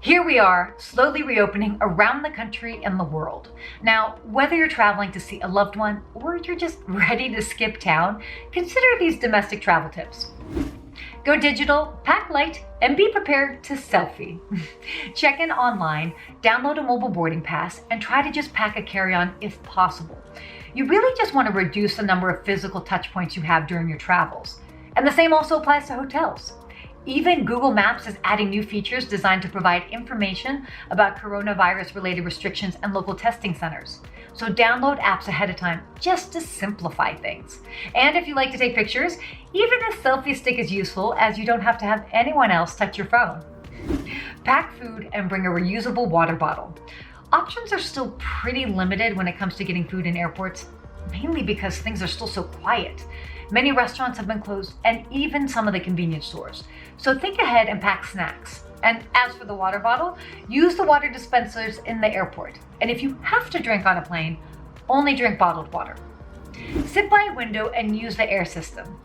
Here we are, slowly reopening around the country and the world. Now, whether you're traveling to see a loved one or you're just ready to skip town, consider these domestic travel tips. Go digital, pack light, and be prepared to selfie. Check in online, download a mobile boarding pass, and try to just pack a carry-on if possible. You really just want to reduce the number of physical touch points you have during your travels. And the same also applies to hotels. Even Google Maps is adding new features designed to provide information about coronavirus-related restrictions and local testing centers. So download apps ahead of time just to simplify things. And if you like to take pictures, even a selfie stick is useful as you don't have to have anyone else touch your phone. Pack food and bring a reusable water bottle. Options are still pretty limited when it comes to getting food in airports, mainly because things are still so quiet. Many restaurants have been closed and even some of the convenience stores. So think ahead and pack snacks. And as for the water bottle, use the water dispensers in the airport. And if you have to drink on a plane, only drink bottled water. Sit by a window and use the air system.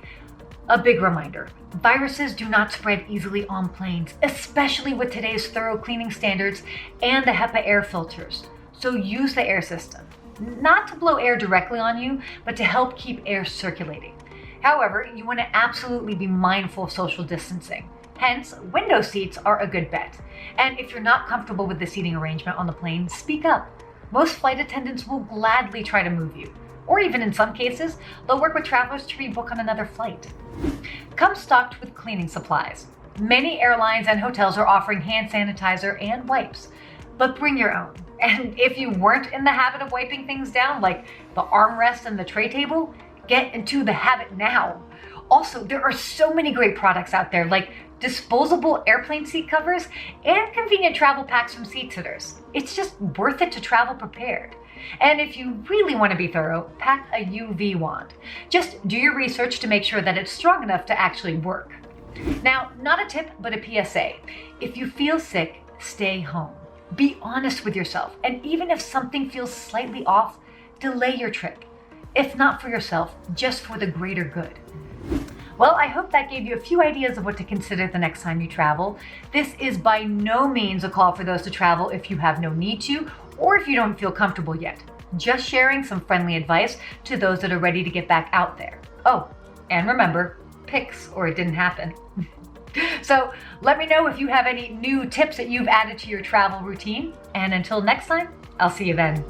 A big reminder, viruses do not spread easily on planes, especially with today's thorough cleaning standards and the HEPA air filters. So use the air system, not to blow air directly on you, but to help keep air circulating. However, you want to absolutely be mindful of social distancing. Hence, window seats are a good bet. And if you're not comfortable with the seating arrangement on the plane, speak up. Most flight attendants will gladly try to move you. Or even in some cases, they'll work with travelers to rebook on another flight. Come stocked with cleaning supplies. Many airlines and hotels are offering hand sanitizer and wipes, but bring your own. And if you weren't in the habit of wiping things down, like the armrest and the tray table, get into the habit now. Also, there are so many great products out there, like disposable airplane seat covers and convenient travel packs from seat sitters. It's just worth it to travel prepared. And if you really want to be thorough, pack a UV wand. Just do your research to make sure that it's strong enough to actually work. Now, not a tip, but a PSA. If you feel sick, stay home. Be honest with yourself, and even if something feels slightly off, delay your trip. If not for yourself, just for the greater good. Well, I hope that gave you a few ideas of what to consider the next time you travel. This is by no means a call for those to travel if you have no need to, or if you don't feel comfortable yet. Just sharing some friendly advice to those that are ready to get back out there. Oh, and remember, pics or it didn't happen. So let me know if you have any new tips that you've added to your travel routine. And until next time, I'll see you then.